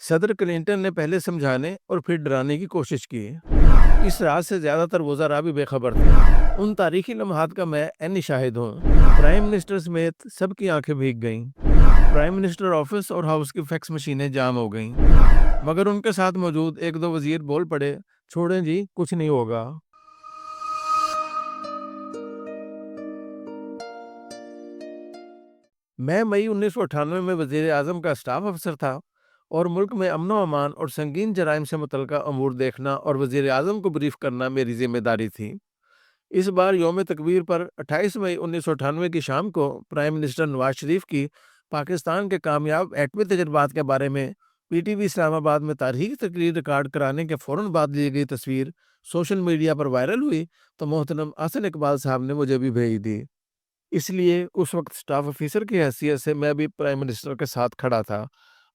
صدر کلنٹن نے پہلے سمجھانے اور پھر ڈرانے کی کوشش کی۔ اس راز سے زیادہ تر وزراء بھی بے خبر تھے۔ ان تاریخی لمحات کا میں عینی شاہد ہوں۔ پرائم منسٹر سمیت سب کی آنکھیں بھیگ گئیں۔ پرائم منسٹر آفس اور ہاؤس کی فیکس مشینیں جام ہو گئیں، مگر ان کے ساتھ موجود ایک دو وزیر بول پڑے، چھوڑیں جی، کچھ نہیں ہوگا۔ میں مئی 1998 میں وزیر اعظم کا اسٹاف افسر تھا اور ملک میں امن و امان اور سنگین جرائم سے متعلقہ امور دیکھنا اور وزیر اعظم کو بریف کرنا میری ذمہ داری تھی۔ اس بار یوم تکبیر پر 28 مئی 1998 کی شام کو پرائم منسٹر نواز شریف کی پاکستان کے کامیاب ایٹمی تجربات کے بارے میں پی ٹی وی اسلام آباد میں تاریخی تقریر ریکارڈ کرانے کے فوراً بعد لی گئی تصویر سوشل میڈیا پر وائرل ہوئی تو محترم احسن اقبال صاحب نے مجھے بھی بھیج دی۔ اس لیے اس وقت اسٹاف آفیسر کی حیثیت سے میں بھی پرائم منسٹر کے ساتھ کھڑا تھا۔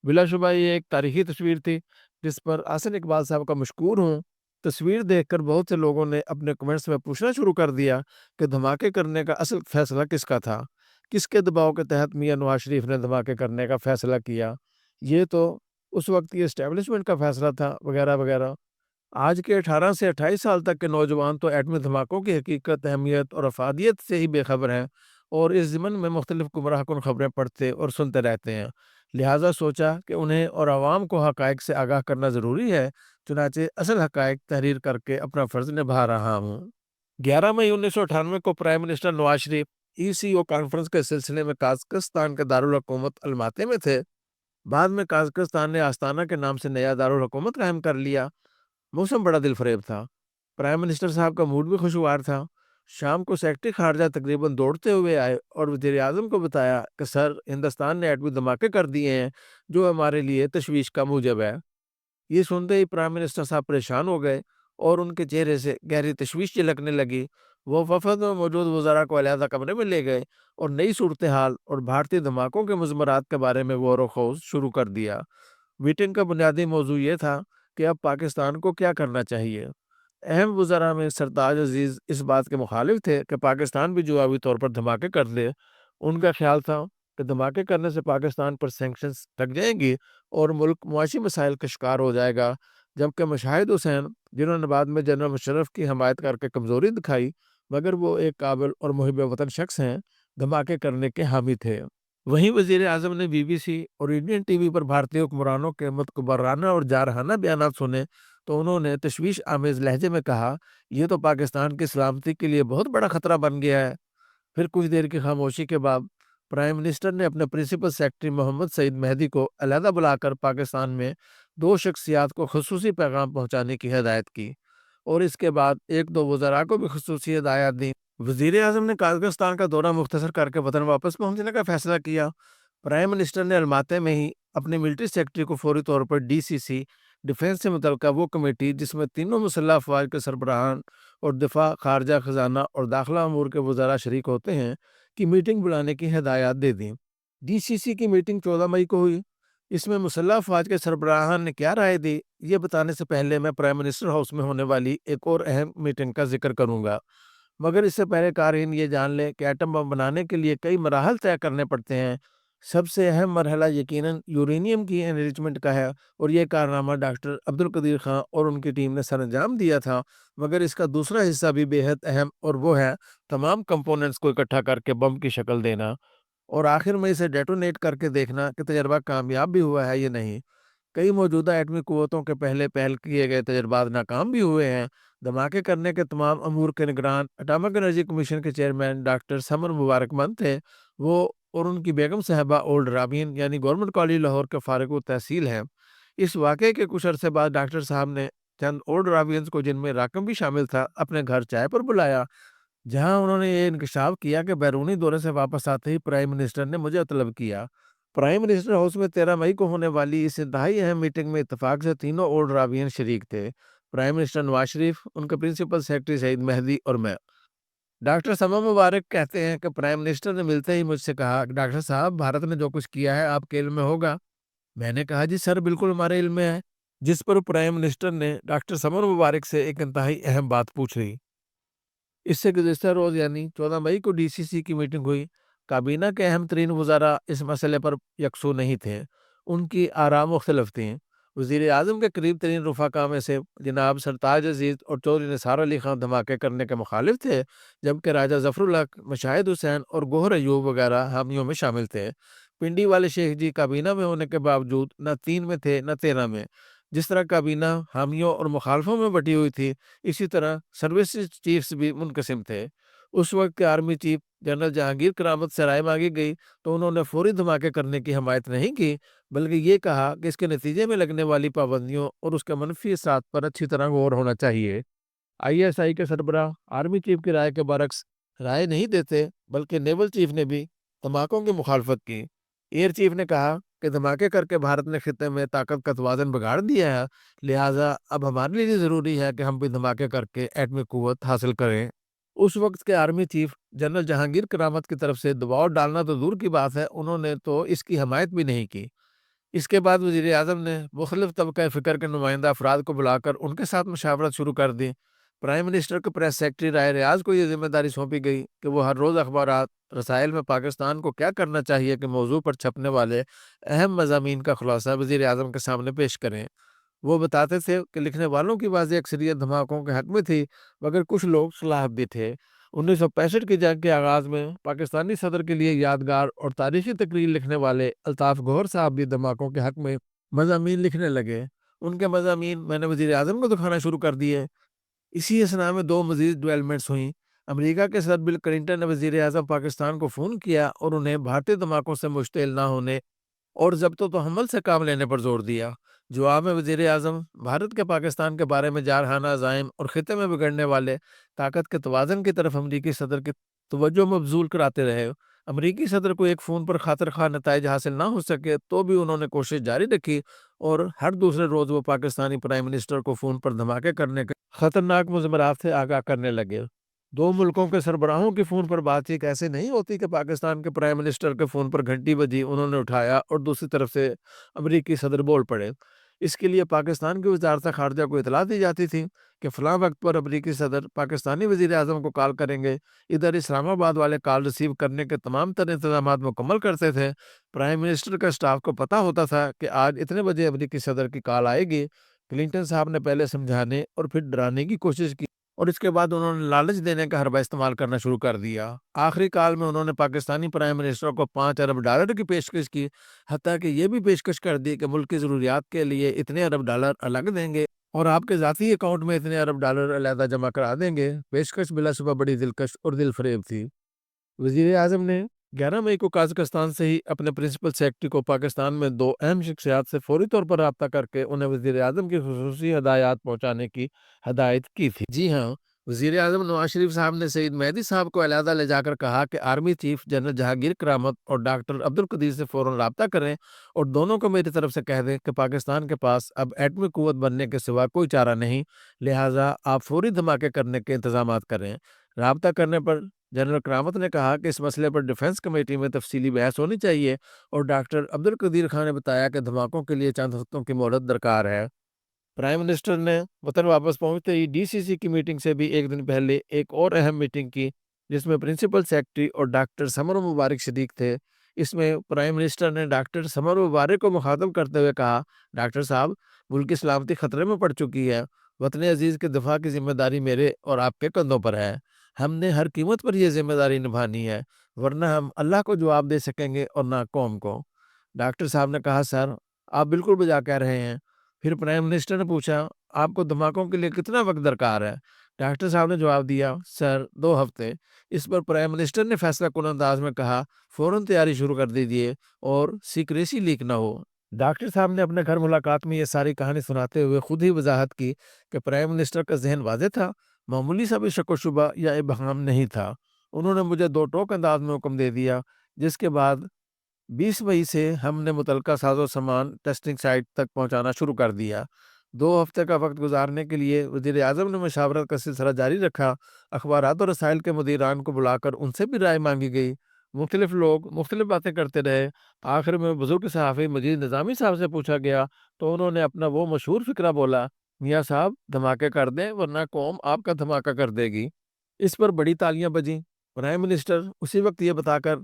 بلا شبہ یہ ایک تاریخی تصویر تھی جس پر احسن اقبال صاحب کا مشکور ہوں۔ تصویر دیکھ کر بہت سے لوگوں نے اپنے کمنٹس میں پوچھنا شروع کر دیا کہ دھماکے کرنے کا اصل فیصلہ کس کا تھا، کس کے دباؤ کے تحت میاں نواز شریف نے دھماکے کرنے کا فیصلہ کیا، یہ تو اس وقت کی اسٹیبلشمنٹ کا فیصلہ تھا، وغیرہ وغیرہ۔ آج کے 18 سے 28 سال تک کے نوجوان تو ایٹمی دھماکوں کی حقیقت، اہمیت اور افادیت سے ہی بے خبر ہیں اور اس ضمن میں مختلف گمراہ کن خبریں پڑھتے اور سنتے رہتے ہیں۔ لہٰذا سوچا کہ انہیں اور عوام کو حقائق سے آگاہ کرنا ضروری ہے، چنانچہ اصل حقائق تحریر کر کے اپنا فرض نبھا رہا ہوں۔ 11 مئی 1998 کو prime minister Nawaz Sharif ECO conference کے سلسلے میں قازقستان کے دارالحکومت الماتے میں تھے۔ بعد میں قازقستان نے آستانہ کے نام سے نیا دارالحکومت قائم کر لیا۔ موسم بڑا دل فریب تھا۔ پرائم منسٹر صاحب کا موڈ بھی خوشگوار تھا۔ شام کو سیکرٹری خارجہ تقریباً دوڑتے ہوئے آئے اور وزیر اعظم کو بتایا کہ سر، ہندوستان نے ایٹمی دھماکے کر دیے ہیں جو ہمارے لیے تشویش کا موجب ہے۔ یہ سنتے ہی پرائم منسٹر صاحب پریشان ہو گئے اور ان کے چہرے سے گہری تشویش جھلکنے لگی۔ وہ وفد میں موجود وزراء کو علیحدہ کمرے میں لے گئے اور نئی صورتحال اور بھارتی دھماکوں کے مضمرات کے بارے میں غور و خوض شروع کر دیا۔ میٹنگ کا بنیادی موضوع یہ تھا کہ اب پاکستان کو کیا کرنا چاہیے۔ اہم وزراء میں سرتاج عزیز اس بات کے مخالف تھے کہ پاکستان بھی جوابی طور پر دھماکے کر دے۔ ان کا خیال تھا کہ دھماکے کرنے سے پاکستان پر سینکشنز لگ جائیں گی اور ملک معاشی مسائل کا شکار ہو جائے گا، جبکہ مشاہد حسین، جنہوں نے بعد میں جنرل مشرف کی حمایت کر کے کمزوری دکھائی مگر وہ ایک قابل اور محب وطن شخص ہیں، دھماکے کرنے کے حامی تھے۔ وہیں وزیر اعظم نے BBC اور انڈین ٹی وی پر بھارتی حکمرانوں کے متکبرانہ اور جارحانہ بیانات سنے تو انہوں نے تشویش آمیز لہجے میں کہا، یہ تو پاکستان کی سلامتی کے لیے بہت بڑا خطرہ بن گیا ہے۔ پھر کچھ دیر کی خاموشی کے بعد پرائم منسٹر نے اپنے پرنسپل سیکرٹری محمد سعید مہدی کو علیحدہ بلا کر پاکستان میں 2 شخصیات کو خصوصی پیغام پہنچانے کی ہدایت کی اور اس کے بعد ایک دو وزراء کو بھی خصوصی ہدایات دیں۔ وزیر اعظم نے قازقستان کا دورہ مختصر کر کے وطن واپس پہنچنے کا فیصلہ کیا۔ پرائم منسٹر نے الماتے میں ہی اپنے ملٹری سیکرٹری کو فوری طور پر DCC ڈیفنس سے متعلقہ وہ کمیٹی جس میں تینوں مسلح افواج کے سربراہان اور دفاع، خارجہ، خزانہ اور داخلہ امور کے وزراء شریک ہوتے ہیں کی میٹنگ بلانے کی ہدایات دے دیں۔ DCC کی میٹنگ 14 مئی کو ہوئی۔ اس میں مسلح افواج کے سربراہان نے کیا رائے دی، یہ بتانے سے پہلے میں پرائم منسٹر ہاؤس میں ہونے والی ایک اور اہم میٹنگ کا ذکر کروں گا، مگر اس سے پہلے قارئین یہ جان لیں کہ ایٹم بم بنانے کے لیے کئی مراحل طے کرنے پڑتے ہیں۔ سب سے اہم مرحلہ یقیناً یورینیم کی انریچمنٹ کا ہے اور یہ کارنامہ ڈاکٹر عبدالقدیر خان اور ان کی ٹیم نے سر انجام دیا تھا، مگر اس کا دوسرا حصہ بھی بے حد اہم اور وہ ہے تمام کمپوننٹس کو اکٹھا کر کے بم کی شکل دینا اور آخر میں اسے ڈیٹونیٹ کر کے دیکھنا کہ تجربہ کامیاب بھی ہوا ہے یا نہیں۔ کئی موجودہ ایٹمی قوتوں کے پہل کیے گئے تجربات ناکام بھی ہوئے ہیں۔ دھماکے کرنے کے تمام امور کے نگران اٹامک انرجی کمیشن کے چیئرمین ڈاکٹر سمر مبارک مند تھے۔ وہ اور ان کی بیگم صاحبہ اولڈ رابین یعنی گورنمنٹ کالج لاہور کے فارغ التحصیل ہیں۔ اس واقعے کے کچھ عرصے بعد ڈاکٹر صاحب نے چند اولڈ رابینز کو، جن میں راکم بھی شامل تھا، اپنے گھر چائے پر بلایا، جہاں انہوں نے یہ انکشاف کیا کہ بیرونی دورے سے واپس آتے ہی پرائم منسٹر نے مجھے طلب کیا۔ پرائم منسٹر ہاؤس میں 13 مئی کو ہونے والی اس انتہائی اہم میٹنگ میں اتفاق سے تینوں اولڈ رابین شریک تھے: پرائم منسٹر نواز شریف، ان کے پرنسپل سیکرٹری سعید مہدی اور میں۔ ڈاکٹر سمر مبارک کہتے ہیں کہ پرائم منسٹر نے ملتے ہی مجھ سے کہا کہ ڈاکٹر صاحب، بھارت نے جو کچھ کیا ہے آپ کے علم میں ہوگا۔ میں نے کہا جی سر، بالکل ہمارے علم میں ہے۔ جس پر پرائم منسٹر نے ڈاکٹر سمر مبارک سے ایک انتہائی اہم بات پوچھ لی۔ اس سے گزشتہ روز یعنی 14 مئی کو DCC کی میٹنگ ہوئی۔ کابینہ کے اہم ترین وزراء اس مسئلے پر یکسو نہیں تھے، ان کی آراء مختلف تھیں۔ وزیر اعظم کے قریب ترین رفقا میں سے جناب سرتاج عزیز اور چودھری نثار علی خان دھماکے کرنے کے مخالف تھے، جبکہ راجہ ظفر الحق، مشاہد حسین اور گوہر ایوب وغیرہ حامیوں میں شامل تھے۔ پنڈی والے شیخ جی کابینہ میں ہونے کے باوجود نہ 3 میں تھے نہ 13 میں۔ جس طرح کابینہ حامیوں اور مخالفوں میں بٹی ہوئی تھی، اسی طرح سروسز چیفز بھی منقسم تھے۔ اس وقت کے آرمی چیف جنرل جہانگیر کرامت سے رائے مانگی گئی تو انہوں نے فوری دھماکے کرنے کی حمایت نہیں کی، بلکہ یہ کہا کہ اس کے نتیجے میں لگنے والی پابندیوں اور اس کے منفی اثرات پر اچھی طرح غور ہونا چاہیے۔ آئی ایس آئی کے سربراہ آرمی چیف کی رائے کے برعکس رائے نہیں دیتے، بلکہ نیول چیف نے بھی دھماکوں کی مخالفت کی۔ ایئر چیف نے کہا کہ دھماکے کر کے بھارت نے خطے میں طاقت کا توازن بگاڑ دیا ہے، لہٰذا اب ہمارے لیے ضروری ہے کہ ہم بھی دھماکے کر کے ایٹمی قوت حاصل کریں۔ اس وقت کے آرمی چیف جنرل جہانگیر کرامت کی طرف سے دباؤ ڈالنا تو دور کی بات ہے، انہوں نے تو اس کی حمایت بھی نہیں کی۔ اس کے بعد وزیر اعظم نے مختلف طبقہ فکر کے نمائندہ افراد کو بلا کر ان کے ساتھ مشاورت شروع کر دی۔ پرائم منسٹر کے پریس سیکرٹری رائے ریاض کو یہ ذمہ داری سونپی گئی کہ وہ ہر روز اخبارات رسائل میں پاکستان کو کیا کرنا چاہیے کہ موضوع پر چھپنے والے اہم مضامین کا خلاصہ وزیر اعظم کے سامنے پیش کریں۔ وہ بتاتے تھے کہ لکھنے والوں کی واضح اکثریت دھماکوں کے حق میں تھی، مگر کچھ لوگ خلاف بھی تھے۔ 1965 کی جنگ کے آغاز میں پاکستانی صدر کے لیے یادگار اور تاریخی تقریر لکھنے والے الطاف گوہر صاحب بھی دھماکوں کے حق میں مضامین لکھنے لگے۔ ان کے مضامین میں نے وزیر اعظم کو دکھانا شروع کر دیے۔ اسی اثنا میں 2 مزید ڈیولپمنٹس ہوئیں۔ امریکہ کے صدر بل کلنٹن نے وزیر اعظم پاکستان کو فون کیا اور انہیں بھارتی دھماکوں سے مشتعل نہ ہونے اور ضبط و تحمل سے کام لینے پر زور دیا۔ جواب میں وزیر اعظم بھارت کے پاکستان کے بارے میں جارحانہ عزائم اور خطے میں بگڑنے والے طاقت کے توازن کی طرف امریکی صدر کی توجہ مبذول کراتے رہے۔ امریکی صدر کو ایک فون پر خاطر خواہ نتائج حاصل نہ ہو سکے تو بھی انہوں نے کوشش جاری رکھی اور ہر دوسرے روز وہ پاکستانی پرائم منسٹر کو فون پر دھماکے کرنے کے خطرناک مضمرات سے آگاہ کرنے لگے۔ 2 ملکوں کے سربراہوں کی فون پر بات چیت ایسے نہیں ہوتی کہ پاکستان کے پرائم منسٹر کے فون پر گھنٹی بجی، انہوں نے اٹھایا اور دوسری طرف سے امریکی صدر بول پڑے۔ اس کے لیے پاکستان کی وزارت خارجہ کو اطلاع دی جاتی تھی کہ فلاں وقت پر امریکی صدر پاکستانی وزیر اعظم کو کال کریں گے۔ ادھر اسلام آباد والے کال ریسیو کرنے کے تمام تر انتظامات مکمل کرتے تھے۔ پرائم منسٹر کا اسٹاف کو پتہ ہوتا تھا کہ آج اتنے بجے امریکی صدر کی کال آئے گی۔ کلنٹن صاحب نے پہلے سمجھانے اور پھر ڈرانے کی کوشش کی اور اس کے بعد انہوں نے لالچ دینے کا حربہ استعمال کرنا شروع کر دیا۔ آخری کال میں انہوں نے پاکستانی پرائم منسٹر کو $5 ارب کی پیشکش کی، حتیٰ کہ یہ بھی پیشکش کر دی کہ ملک کی ضروریات کے لیے اتنے $ارب الگ دیں گے اور آپ کے ذاتی اکاؤنٹ میں اتنے $ارب علیحدہ جمع کرا دیں گے۔ پیشکش بلا شبہ بڑی دلکش اور دل فریب تھی۔ وزیر اعظم نے 11 مئی کو قازقستان سے ہی اپنے پرنسپل سیکرٹری کو پاکستان میں 2 اہم شخصیات سے فوری طور پر رابطہ کر کے انہیں وزیر اعظم کی خصوصی ہدایات پہنچانے کی ہدایت کی تھی۔ جی ہاں، وزیر اعظم نواز شریف صاحب نے سعید مہدی صاحب کو علیحدہ لے جا کر کہا کہ آرمی چیف جنرل جہانگیر کرامت اور ڈاکٹر عبدالقدیر سے فوراً رابطہ کریں اور دونوں کو میری طرف سے کہہ دیں کہ پاکستان کے پاس اب ایٹمی قوت بننے کے سوا کوئی چارہ نہیں، لہٰذا آپ فوری دھماکے کرنے کے انتظامات کریں۔ رابطہ کرنے پر جنرل کرامت نے کہا کہ اس مسئلے پر ڈیفنس کمیٹی میں تفصیلی بحث ہونی چاہیے اور ڈاکٹر عبدالقدیر خان نے بتایا کہ دھماکوں کے لیے چند ہفتوں کی مہلت درکار ہے۔ پرائم منسٹر نے وطن واپس پہنچتے ہی ڈی سی سی کی میٹنگ سے بھی ایک دن پہلے ایک اور اہم میٹنگ کی، جس میں پرنسپل سیکرٹری اور ڈاکٹر سمر مبارک شریک تھے۔ اس میں پرائم منسٹر نے ڈاکٹر سمر مبارک کو مخاطب کرتے ہوئے کہا، ڈاکٹر صاحب، ملک کی سلامتی خطرے میں پڑ چکی ہے، وطن عزیز کے دفاع کی ذمہ داری میرے اور آپ کے کندھوں پر ہے۔ ہم نے ہر قیمت پر یہ ذمہ داری نبھانی ہے، ورنہ ہم اللہ کو جواب دے سکیں گے اور نہ قوم کو۔ ڈاکٹر صاحب نے کہا، سر آپ بالکل بجا کہہ رہے ہیں۔ پھر پرائم منسٹر نے پوچھا، آپ کو دھماکوں کے لیے کتنا وقت درکار ہے؟ ڈاکٹر صاحب نے جواب دیا، سر 2 ہفتے۔ اس پر پرائم منسٹر نے فیصلہ کن انداز میں کہا، فوراً تیاری شروع کر دیجیے اور سیکریسی لیک نہ ہو۔ ڈاکٹر صاحب نے اپنے گھر ملاقات میں یہ ساری کہانی سناتے ہوئے خود ہی وضاحت کی کہ پرائم منسٹر کا ذہن واضح تھا، معمولی سا بھی شک و شبہ یا ابہام نہیں تھا۔ انہوں نے مجھے 2 ٹوک انداز میں حکم دے دیا، جس کے بعد 20 مئی سے ہم نے متعلقہ ساز و سامان ٹیسٹنگ سائٹ تک پہنچانا شروع کر دیا۔ 2 ہفتے کا وقت گزارنے کے لیے وزیر اعظم نے مشاورت کا سلسلہ جاری رکھا۔ اخبارات اور رسائل کے مدیران کو بلا کر ان سے بھی رائے مانگی گئی۔ مختلف لوگ مختلف باتیں کرتے رہے۔ آخر میں بزرگ صحافی مجید نظامی صاحب سے پوچھا گیا تو انہوں نے اپنا وہ مشہور فقرہ بولا، میاں صاحب دھماکے کر دیں ورنہ قوم آپ کا دھماکہ کر دے گی۔ اس پر بڑی تالیاں بجیں۔ پرائم منسٹر اسی وقت یہ بتا کر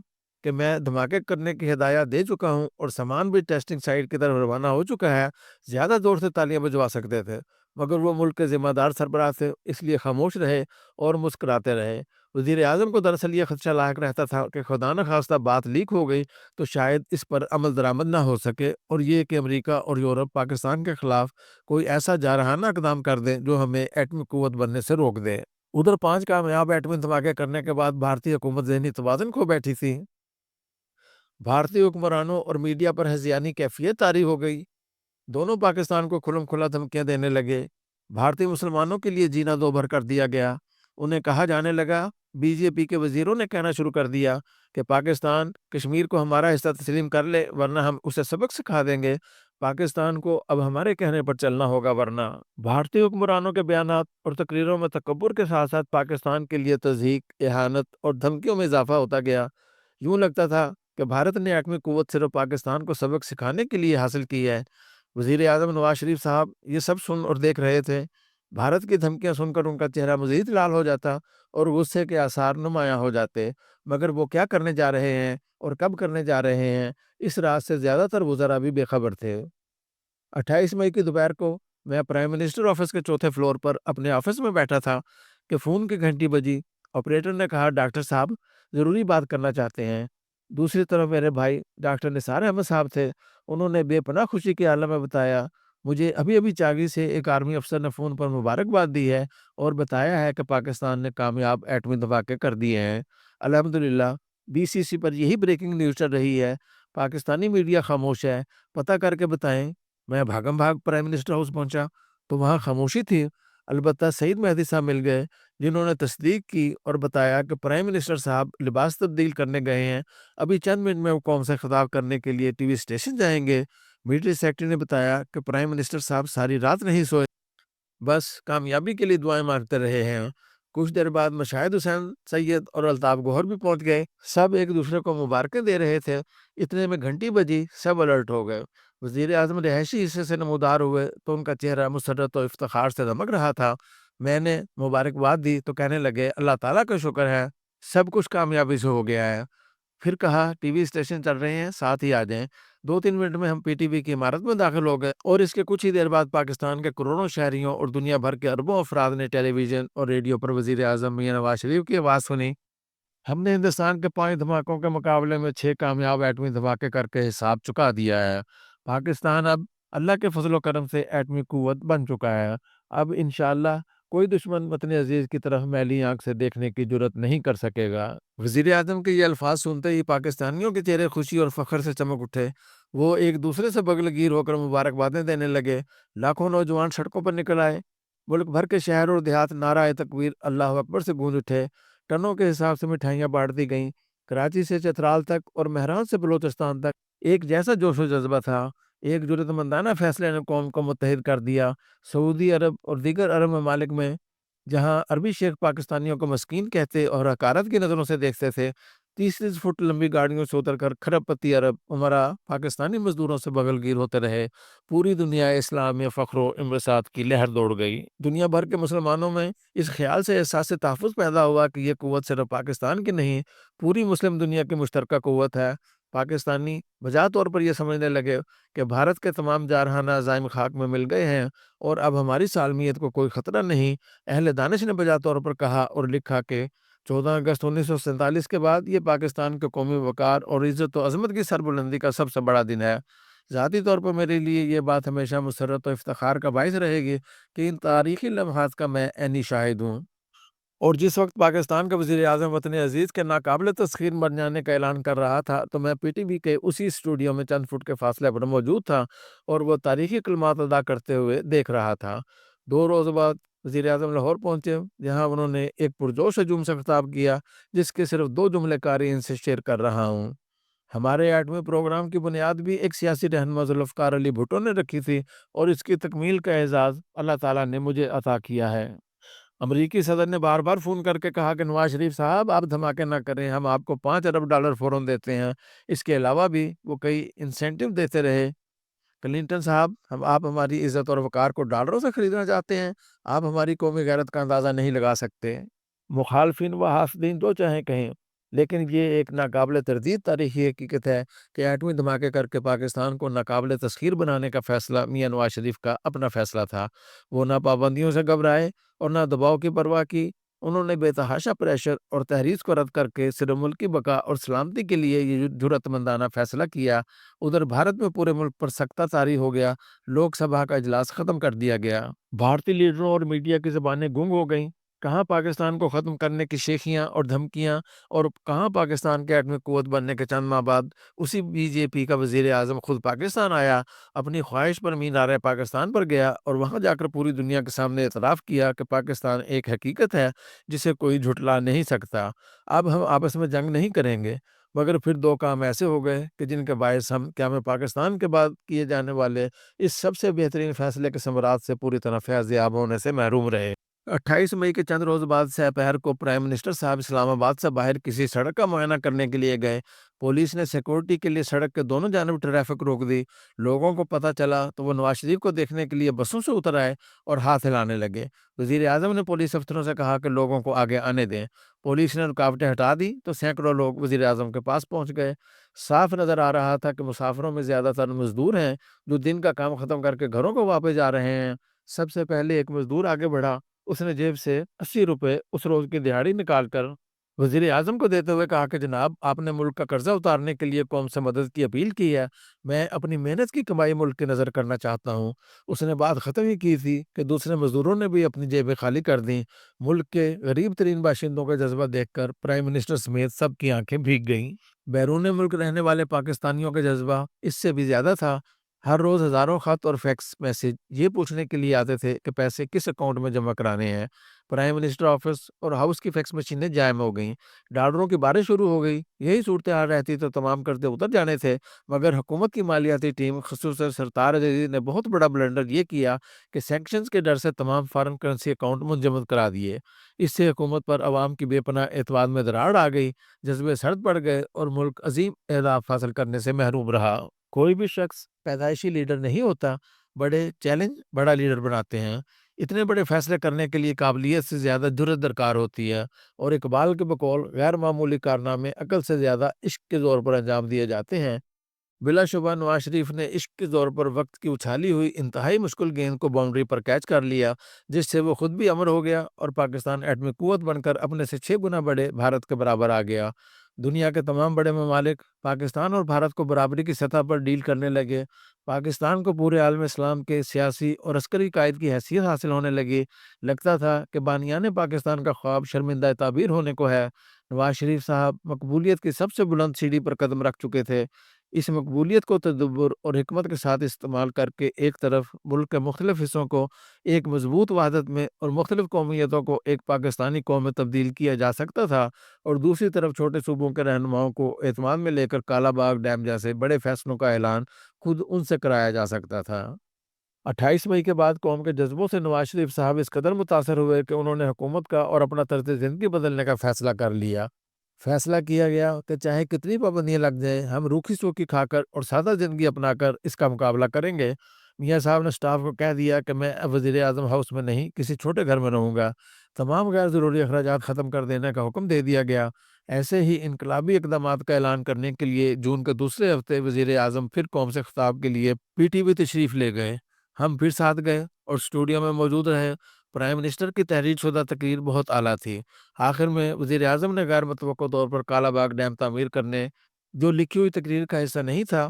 کہ میں دھماکے کرنے کی ہدایات دے چکا ہوں اور سامان بھی ٹیسٹنگ سائٹ کی طرف روانہ ہو چکا ہے، زیادہ زور سے تالیاں بجوا سکتے تھے، مگر وہ ملک کے ذمہ دار سربراہ تھے، اس لیے خاموش رہے اور مسکراتے رہے۔ وزیر اعظم کو دراصل یہ خدشہ لاحق رہتا تھا کہ خدا نہ خواستہ بات لیک ہو گئی تو شاید اس پر عمل درآمد نہ ہو سکے، اور یہ کہ امریکہ اور یورپ پاکستان کے خلاف کوئی ایسا جارحانہ اقدام کر دیں جو ہمیں ایٹمی قوت بننے سے روک دے۔ ادھر 5 کامیاب ایٹمی دھماکے کرنے کے بعد بھارتی حکومت ذہنی توازن کھو بیٹھی تھی۔ بھارتی حکمرانوں اور میڈیا پر ہذیانی کیفیت طاری ہو گئی، دونوں پاکستان کو کھلم کھلا دھمکیاں دینے لگے۔ بھارتی مسلمانوں کے لیے جینا دو بھر کر دیا گیا، انہیں کہا جانے لگا، بی جے پی کے وزیروں نے کہنا شروع کر دیا کہ پاکستان کشمیر کو ہمارا حصہ تسلیم کر لے ورنہ ہم اسے سبق سکھا دیں گے، پاکستان کو اب ہمارے کہنے پر چلنا ہوگا ورنہ۔ بھارتی حکمرانوں کے بیانات اور تقریروں میں تکبر کے ساتھ ساتھ پاکستان کے لیے تضحیک، اہانت اور دھمکیوں میں اضافہ ہوتا گیا۔ یوں لگتا تھا کہ بھارت نے ایٹمی قوت صرف پاکستان کو سبق سکھانے کے لیے حاصل کی ہے۔ وزیر اعظم نواز شریف صاحب یہ سب سن اور دیکھ رہے تھے۔ بھارت کی دھمکیاں سن کر ان کا چہرہ مزید لال ہو جاتا اور غصے کے آثار نمایاں ہو جاتے، مگر وہ کیا کرنے جا رہے ہیں اور کب کرنے جا رہے ہیں، اس راز سے زیادہ تر وزراء بھی بے خبر تھے۔ 28 مئی کی دوپہر کو میں پرائم منسٹر آفس کے چوتھے فلور پر اپنے آفس میں بیٹھا تھا کہ فون کی گھنٹی بجی۔ آپریٹر نے کہا، ڈاکٹر صاحب ضروری بات کرنا چاہتے ہیں۔ دوسری طرف میرے بھائی ڈاکٹر نثار احمد صاحب تھے، انہوں نے بے پناہ خوشی کے عالم میں بتایا، مجھے ابھی ابھی چاگی سے ایک آرمی افسر نے فون پر مبارکباد دی ہے اور بتایا ہے کہ پاکستان نے کامیاب ایٹمی دھماکے کر دیے ہیں۔ الحمدللہ بی سی سی پر یہی بریکنگ نیوز چل رہی ہے، پاکستانی میڈیا خاموش ہے، پتہ کر کے بتائیں۔ میں بھاگم بھاگ پرائم منسٹر ہاؤس پہنچا تو وہاں خاموشی تھی، البتہ سعید مہدی صاحب مل گئے جنہوں نے تصدیق کی اور بتایا کہ پرائم منسٹر صاحب لباس تبدیل کرنے گئے ہیں، ابھی چند منٹ میں وہ قوم سے خطاب کرنے کے لیے ٹی وی اسٹیشن جائیں گے۔ ملٹری سیکرٹری نے بتایا کہ پرائم منسٹر صاحب ساری رات نہیں سوئے، بس کامیابی کے لیے دعائیں مانگتے رہے ہیں۔ کچھ دیر بعد مشاہد حسین سید اور الطاف گوہر بھی پہنچ گئے، سب ایک دوسرے کو مبارکیں دے رہے تھے۔ اتنے میں گھنٹی بجی، سب الرٹ ہو گئے۔ وزیر اعظم رہائشی حصے سے نمودار ہوئے تو ان کا چہرہ مسرت و افتخار سے دمک رہا تھا۔ میں نے مبارکباد دی تو کہنے لگے، اللہ تعالیٰ کا شکر ہے، سب کچھ کامیابی سے ہو گیا ہے۔ پھر کہا، ٹی وی اسٹیشن چل رہے ہیں، ساتھ ہی آ جائیں۔ 2-3 منٹ میں ہم پی ٹی وی کی عمارت میں داخل ہو گئے اور اس کے کچھ ہی دیر بعد پاکستان کے کروڑوں شہریوں اور دنیا بھر کے اربوں افراد نے ٹیلی ویژن اور ریڈیو پر وزیر اعظم میاں نواز شریف کی آواز سنی۔ ہم نے ہندوستان کے 5 دھماکوں کے مقابلے میں 6 کامیاب ایٹمی دھماکے کر کے حساب چکا دیا ہے۔ پاکستان اب اللہ کے فضل و کرم سے ایٹمی قوت بن چکا ہے۔ اب انشاءاللہ کوئی دشمن وطن عزیز کی طرف میلی آنکھ سے دیکھنے کی جرات نہیں کر سکے گا۔ وزیر اعظم کے یہ الفاظ سنتے ہی پاکستانیوں کے چہرے خوشی اور فخر سے چمک اٹھے، وہ ایک دوسرے سے بغل گیر ہو کر مبارکبادیں دینے لگے۔ لاکھوں نوجوان سڑکوں پر نکل آئے، ملک بھر کے شہر اور دیہات نعرہ تکبیر اللہ اکبر سے گونج اٹھے، ٹنوں کے حساب سے مٹھائیاں بانٹ دی گئیں۔ کراچی سے چترال تک اور مہران سے بلوچستان تک ایک جیسا جوش و جذبہ تھا، ایک جرأت مندانہ فیصلے نے قوم کو متحد کر دیا۔ سعودی عرب اور دیگر عرب ممالک میں جہاں عربی شیخ پاکستانیوں کو مسکین کہتے اور حقارت کی نظروں سے دیکھتے تھے، 30 فٹ لمبی گاڑیوں سے اتر کر کھرب پتی عرب عمرہ پاکستانی مزدوروں سے بغل گیر ہوتے رہے۔ پوری دنیا اسلام میں فخر و انبساط کی لہر دوڑ گئی۔ دنیا بھر کے مسلمانوں میں اس خیال سے احساس تحفظ پیدا ہوا کہ یہ قوت صرف پاکستان کی نہیں، پوری مسلم دنیا کی مشترکہ قوت ہے۔ پاکستانی بجا طور پر یہ سمجھنے لگے کہ بھارت کے تمام جارحانہ عزائم خاک میں مل گئے ہیں اور اب ہماری سالمیت کو کوئی خطرہ نہیں۔ اہل دانش نے بجا طور پر کہا اور لکھا کہ 14 اگست 1947 کے بعد یہ پاکستان کے قومی وقار اور عزت و عظمت کی سربلندی کا سب سے بڑا دن ہے۔ ذاتی طور پر میرے لیے یہ بات ہمیشہ مسرت و افتخار کا باعث رہے گی کہ ان تاریخی لمحات کا میں عینی شاہد ہوں۔ اور جس وقت پاکستان کا وزیر اعظم وطن عزیز کے ناقابل تسخیر بن جانے کا اعلان کر رہا تھا تو میں پی ٹی وی کے اسی اسٹوڈیو میں چند فٹ کے فاصلے پر موجود تھا اور وہ تاریخی کلمات ادا کرتے ہوئے دیکھ رہا تھا۔ 2 روز بعد وزیر اعظم لاہور پہنچے، جہاں انہوں نے ایک پرجوش ہجوم سے خطاب کیا جس کے صرف 2 جملے کاری ان سے شیئر کر رہا ہوں۔ ہمارے ایٹمی پروگرام کی بنیاد بھی ایک سیاسی رہنما ذوالفقار علی بھٹو نے رکھی تھی اور اس کی تکمیل کا اعزاز اللہ تعالیٰ نے مجھے عطا کیا ہے۔ امریکی صدر نے بار بار فون کر کے کہا کہ نواز شریف صاحب آپ دھماکے نہ کریں، ہم آپ کو $5 ارب فوراً دیتے ہیں۔ اس کے علاوہ بھی وہ کئی انسینٹیو دیتے رہے۔ کلنٹن صاحب، آپ ہماری عزت اور وقار کو ڈالروں سے خریدنا چاہتے ہیں، آپ ہماری قومی غیرت کا اندازہ نہیں لگا سکتے۔ مخالفین و حاسدین جو چاہیں کہیں، لیکن یہ ایک ناقابل تردید تاریخی حقیقت ہے کہ ایٹمی دھماکے کر کے پاکستان کو ناقابل تسخیر بنانے کا فیصلہ میاں نواز شریف کا اپنا فیصلہ تھا۔ وہ نہ پابندیوں سے گھبرائے اور نہ دباؤ کی پرواہ کی۔ انہوں نے بے تحاشا پریشر اور تحریض کو رد کر کے صرف ملکی بقا اور سلامتی کے لیے یہ جرأت مندانہ فیصلہ کیا۔ ادھر بھارت میں پورے ملک پر سختہ طاری ہو گیا، لوک سبھا کا اجلاس ختم کر دیا گیا، بھارتی لیڈروں اور میڈیا کی زبانیں گنگ ہو گئیں۔ کہاں پاکستان کو ختم کرنے کی شیخیاں اور دھمکیاں، اور کہاں پاکستان کے ایٹمی قوت بننے کے چند ماہ بعد اسی بی جے پی کا وزیر اعظم خود پاکستان آیا، اپنی خواہش پر مینار پاکستان پر گیا اور وہاں جا کر پوری دنیا کے سامنے اعتراف کیا کہ پاکستان ایک حقیقت ہے جسے کوئی جھٹلا نہیں سکتا۔ اب ہم آپس میں جنگ نہیں کریں گے، مگر پھر دو کام ایسے ہو گئے کہ جن کے باعث ہم قیام پاکستان کے بعد کیے جانے والے اس سب سے بہترین فیصلے کے ثمرات سے پوری طرح فیض یاب ہونے سے محروم رہے۔ 28 مئی کے چند روز بعد سپہر کو پرائم منسٹر صاحب اسلام آباد سے باہر کسی سڑک کا معائنہ کرنے کے لیے گئے۔ پولیس نے سیکورٹی کے لیے سڑک کے دونوں جانب ٹریفک روک دی۔ لوگوں کو پتہ چلا تو وہ نواز شریف کو دیکھنے کے لیے بسوں سے اتر آئے اور ہاتھ ہلانے لگے۔ وزیر اعظم نے پولیس افسروں سے کہا کہ لوگوں کو آگے آنے دیں۔ پولیس نے رکاوٹیں ہٹا دی تو سینکڑوں لوگ وزیر اعظم کے پاس پہنچ گئے۔ صاف نظر آ رہا تھا کہ مسافروں میں زیادہ تر مزدور ہیں جو دن کا کام ختم کر کے گھروں کو واپس جا رہے ہیں۔ سب سے پہلے ایک مزدور آگے بڑھا۔ اس نے جیب سے 80 روپے اس روز کی دہاڑی نکال کر وزیر اعظم کو دیتے ہوئے کہا کہ جناب، آپ نے ملک کا قرضہ اتارنے کے لیے قوم سے مدد کی اپیل کی ہے، میں اپنی محنت کی کمائی ملک کی نظر کرنا چاہتا ہوں۔ اس نے بات ختم ہی کی تھی کہ دوسرے مزدوروں نے بھی اپنی جیبیں خالی کر دیں۔ ملک کے غریب ترین باشندوں کا جذبہ دیکھ کر پرائم منسٹر سمیت سب کی آنکھیں بھیگ گئیں۔ بیرون ملک رہنے والے پاکستانیوں کا جذبہ اس سے بھی زیادہ تھا۔ ہر روز ہزاروں خط اور فیکس میسج یہ پوچھنے کے لیے آتے تھے کہ پیسے کس اکاؤنٹ میں جمع کرانے ہیں۔ پرائم منسٹر آفس اور ہاؤس کی فیکس مشینیں جائم ہو گئیں، ڈالروں کی بارش شروع ہو گئی۔ یہی صورتحال رہتی تو تمام قرضے اتر جانے تھے، مگر حکومت کی مالیاتی ٹیم خصوصاً سرتار عزیزی نے بہت بڑا بلنڈر یہ کیا کہ سینکشنز کے ڈر سے تمام فارن کرنسی اکاؤنٹ منجمد کرا دیے۔ اس سے حکومت پر عوام کی بے پناہ اعتماد میں دراڑ آ گئی، جذبے سرد پڑ گئے اور ملک عظیم اہداف حاصل کرنے سے محروم رہا۔ کوئی بھی شخص پیدائشی لیڈر نہیں ہوتا، بڑے چیلنج بڑا لیڈر بناتے ہیں۔ اتنے بڑے فیصلے کرنے کے لیے قابلیت سے زیادہ جرأت درکار ہوتی ہے، اور اقبال کے بقول غیر معمولی کارنامے عقل سے زیادہ عشق کے زور پر انجام دیے جاتے ہیں۔ بلا شبہ نواز شریف نے عشق کے زور پر وقت کی اچھالی ہوئی انتہائی مشکل گیند کو باؤنڈری پر کیچ کر لیا، جس سے وہ خود بھی امر ہو گیا اور پاکستان ایٹمی قوت بن کر اپنے سے 6 گنا بڑے بھارت کے برابر آ گیا۔ دنیا کے تمام بڑے ممالک پاکستان اور بھارت کو برابری کی سطح پر ڈیل کرنے لگے۔ پاکستان کو پورے عالم اسلام کے سیاسی اور عسکری قائد کی حیثیت حاصل ہونے لگی۔ لگتا تھا کہ بانیان پاکستان کا خواب شرمندہ تعبیر ہونے کو ہے۔ نواز شریف صاحب مقبولیت کی سب سے بلند سیڑھی پر قدم رکھ چکے تھے۔ اس مقبولیت کو تدبر اور حکمت کے ساتھ استعمال کر کے ایک طرف ملک کے مختلف حصوں کو ایک مضبوط وحدت میں اور مختلف قومیتوں کو ایک پاکستانی قوم میں تبدیل کیا جا سکتا تھا، اور دوسری طرف چھوٹے صوبوں کے رہنماؤں کو اعتماد میں لے کر کالا باغ ڈیم جیسے بڑے فیصلوں کا اعلان خود ان سے کرایا جا سکتا تھا۔ 28 مئی کے بعد قوم کے جذبوں سے نواز شریف صاحب اس قدر متاثر ہوئے کہ انہوں نے حکومت کا اور اپنا طرز زندگی بدلنے کا فیصلہ کر لیا۔ فیصلہ کیا گیا کہ چاہے کتنی پابندیاں لگ جائیں، ہم روکھی سوکھی کھا کر اور سادہ زندگی اپنا کر اس کا مقابلہ کریں گے۔ میاں صاحب نے سٹاف کو کہہ دیا کہ میں اب وزیر اعظم ہاؤس میں نہیں، کسی چھوٹے گھر میں رہوں گا۔ تمام غیر ضروری اخراجات ختم کر دینے کا حکم دے دیا گیا۔ ایسے ہی انقلابی اقدامات کا اعلان کرنے کے لیے جون کے دوسرے ہفتے وزیر اعظم پھر قوم سے خطاب کے لیے پی ٹی وی تشریف لے گئے۔ ہم پھر ساتھ گئے اور اسٹوڈیو میں موجود رہے۔ پرائم منسٹر کی تحریر شدہ تقریر بہت اعلیٰ تھی۔ آخر میں وزیر اعظم نے غیر متوقع طور پر کالا باغ ڈیم تعمیر کرنے، جو لکھی ہوئی تقریر کا حصہ نہیں تھا،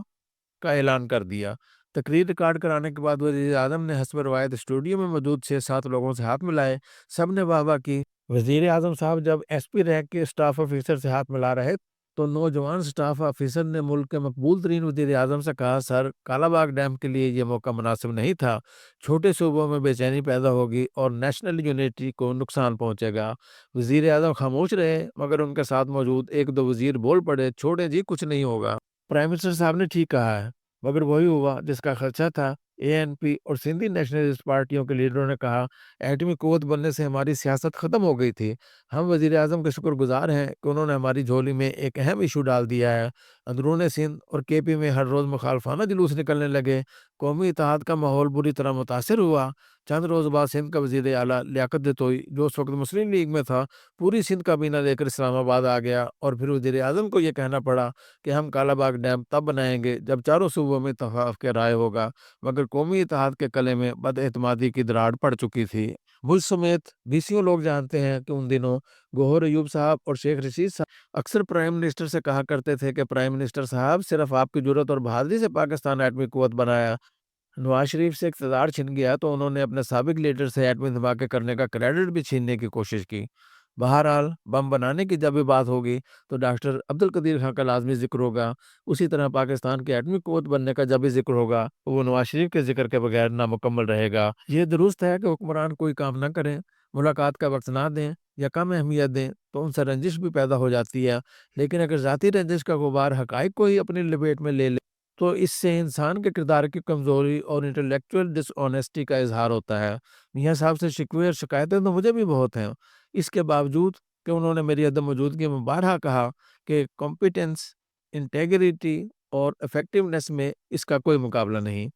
کا اعلان کر دیا۔ تقریر ریکارڈ کرانے کے بعد وزیر اعظم نے حسب روایت اسٹوڈیو میں موجود 6-7 لوگوں سے ہاتھ ملائے۔ سب نے واہ واہ کی۔ وزیر اعظم صاحب جب ایس پی رینک کے اسٹاف آفیسر سے ہاتھ ملا رہے تو نوجوان اسٹاف آفیسر نے ملک کے مقبول ترین وزیر اعظم سے کہا، سر، کالا باغ ڈیم کے لیے یہ موقع مناسب نہیں تھا، چھوٹے صوبوں میں بے چینی پیدا ہوگی اور نیشنل یونٹی کو نقصان پہنچے گا۔ وزیر اعظم خاموش رہے، مگر ان کے ساتھ موجود 1-2 وزیر بول پڑے، چھوڑے جی، کچھ نہیں ہوگا۔ پرائم منسٹر صاحب نے ٹھیک کہا ہے، مگر وہی ہوا جس کا خدشہ تھا۔ اے این پی اور سندھی نیشنلسٹ پارٹیوں کے لیڈروں نے کہا، ایٹمی قوت بننے سے ہماری سیاست ختم ہو گئی تھی۔ ہم وزیر اعظم کے شکر گزار ہیں کہ انہوں نے ہماری جھولی میں ایک اہم ایشو ڈال دیا ہے۔ اندرون سندھ اور کے پی میں ہر روز مخالفانہ جلوس نکلنے لگے۔ قومی اتحاد کا ماحول بری طرح متاثر ہوا۔ چند روز بعد سندھ کا وزیر اعلیٰ لیاقت دتوئی، جو اس وقت مسلم لیگ میں تھا، پوری سندھ کابینہ لے کر اسلام آباد آ گیا، اور پھر وزیر اعظم کو یہ کہنا پڑا کہ ہم کالا باغ ڈیم تب بنائیں گے جب چاروں صوبوں میں اتفاق رائے ہوگا، مگر قومی اتحاد کے قلعے میں بد اعتمادی کی دراڑ پڑ چکی تھی۔ ملک سمیت بیسیوں لوگ جانتے ہیں کہ ان دنوں گوہر ایوب صاحب اور شیخ رشید صاحب اکثر پرائم منسٹر سے کہا کرتے تھے کہ پرائم منسٹر صاحب، صرف آپ کی جرت اور بہادری سے پاکستان ایٹمی قوت بنایا۔ نواز شریف سے اقتدار چھن گیا تو انہوں نے اپنے سابق لیڈر سے ایٹمی دھماکے کرنے کا کریڈٹ بھی چھیننے کی کوشش کی۔ بہرحال بم بنانے کی جب بھی بات ہوگی تو ڈاکٹر عبد القدیر خان کا لازمی ذکر ہوگا، اسی طرح پاکستان کی ایٹمی قوت بننے کا جب بھی ذکر ہوگا وہ نواز شریف کے ذکر کے بغیر نامکمل رہے گا۔ یہ درست ہے کہ حکمران کوئی کام نہ کریں، ملاقات کا وقت نہ دیں یا کم اہمیت دیں تو ان سے رنجش بھی پیدا ہو جاتی ہے، لیکن اگر ذاتی رنجش کا غبار حقائق کو ہی اپنی لپیٹ میں لے تو اس سے انسان کے کردار کی کمزوری اور انٹلیکچوئل ڈس آنیسٹی کا اظہار ہوتا ہے۔ میاں صاحب سے شکوے اور شکایتیں تو مجھے بھی بہت ہیں، اس کے باوجود کہ انہوں نے میری عدم موجودگی میں بارہا کہا کہ کمپیٹنس، انٹیگریٹی اور افیکٹونیس میں اس کا کوئی مقابلہ نہیں۔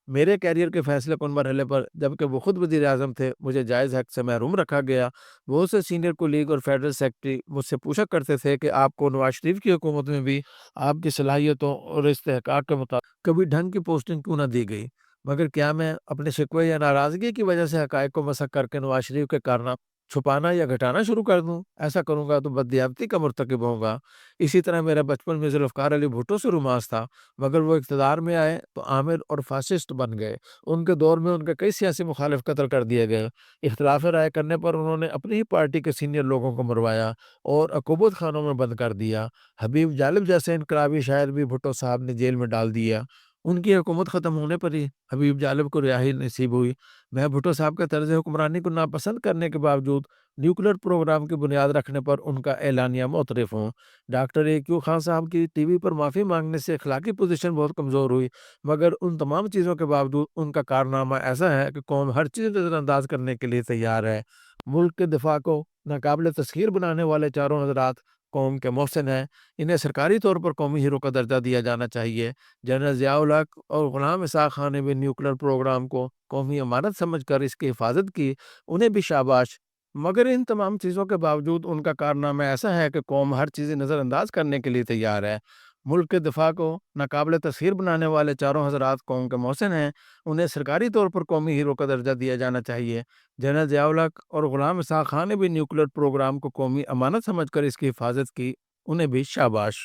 میرے کیریئر کے فیصلے کن مرحلے پر جبکہ وہ خود وزیر اعظم تھے مجھے جائز حق سے محروم رکھا گیا۔ بہت سے سینئر کولیگ اور فیڈرل سیکرٹری مجھ سے پوچھا کرتے تھے کہ آپ کو نواز شریف کی حکومت میں بھی آپ کی صلاحیتوں اور استحقاق کے مطابق کبھی ڈھنگ کی پوسٹنگ کیوں نہ دی گئی، مگر کیا میں اپنے شکوے یا ناراضگی کی وجہ سے حقائق کو مسخ کر کے نواز شریف کے کارنامے چھپانا یا گھٹانا شروع کر دوں؟ ایسا کروں گا تو بددیابتی کا مرتکب ہوں گا۔ اسی طرح میرا بچپن میں ذوالفقار علی بھٹو سے رومانس تھا، مگر وہ اقتدار میں آئے تو عامر اور فاسسٹ بن گئے۔ ان کے دور میں ان کے کئی سیاسی مخالف قتل کر دیے گئے۔ اختلاف رائے کرنے پر انہوں نے اپنی ہی پارٹی کے سینئر لوگوں کو مروایا اور عقوبت خانوں میں بند کر دیا۔ حبیب جالب جیسے انقلابی شاعر بھی بھٹو صاحب نے جیل میں ڈال دیا۔ ان کی حکومت ختم ہونے پر ہی حبیب جالب کو رہائی نصیب ہوئی۔ میں بھٹو صاحب کے طرز حکمرانی کو ناپسند کرنے کے باوجود نیوکلیر پروگرام کی بنیاد رکھنے پر ان کا اعلانیہ معترف ہوں۔ ڈاکٹر اے کیو خان صاحب کی ٹی وی پر معافی مانگنے سے اخلاقی پوزیشن بہت کمزور ہوئی، مگر ان تمام چیزوں کے باوجود ان کا کارنامہ ایسا ہے کہ قوم ہر چیز نظر انداز کرنے کے لیے تیار ہے۔ ملک کے دفاع کو ناقابل تسخیر بنانے والے چاروں حضرات قوم کے محسن ہیں، انہیں سرکاری طور پر قومی ہیرو کا درجہ دیا جانا چاہیے۔ جنرل ضیاء الحق اور غلام اسحاق خان نے بھی نیوکلیر پروگرام کو قومی امانت سمجھ کر اس کی حفاظت کی، انہیں بھی شاباش۔ مگر ان تمام چیزوں کے باوجود ان کا کارنامہ ایسا ہے کہ قوم ہر چیز نظر انداز کرنے کے لیے تیار ہے۔ ملک کے دفاع کو ناقابل تسخیر بنانے والے چاروں حضرات قوم کے محسن ہیں، انہیں سرکاری طور پر قومی ہیرو کا درجہ دیا جانا چاہیے۔ جنرل ضیاء الحق اور غلام اسحاق خان نے بھی نیوکلیر پروگرام کو قومی امانت سمجھ کر اس کی حفاظت کی، انہیں بھی شاباش۔